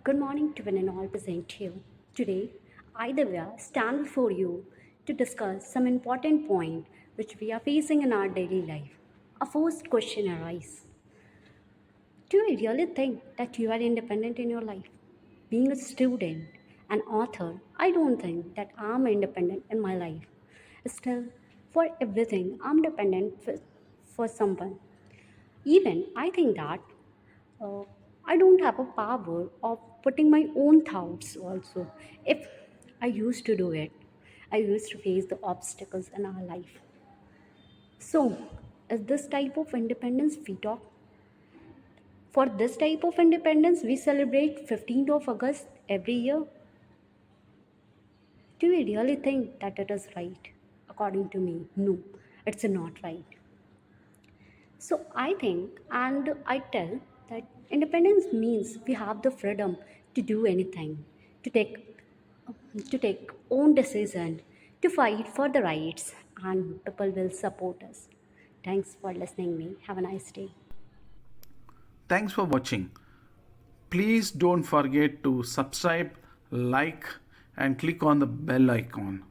Good morning to one and all present here. Today, I, Divya, stand before you to discuss some important point which we are facing in our daily life. A first question arises. Do you really think that you are independent in your life? Being a student, an author, I don't think that I'm independent in my life. Still, for everything, I'm dependent for someone. Even I think that uh, I don't have a power of putting my own thoughts also. If I used to do it, I used to face the obstacles in our life. So, is this type of independence we talk? For this type of independence, we celebrate 15th of August every year. Do we really think that it is right? According to me, no, it's not right. So I think and I tell that independence means we have the freedom to do anything, to take to take own decision, to fight for the rights, and people will support us. Thanks for listening me. Have a nice day. Thanks for watching. Please don't forget to subscribe, like, and click on the bell icon.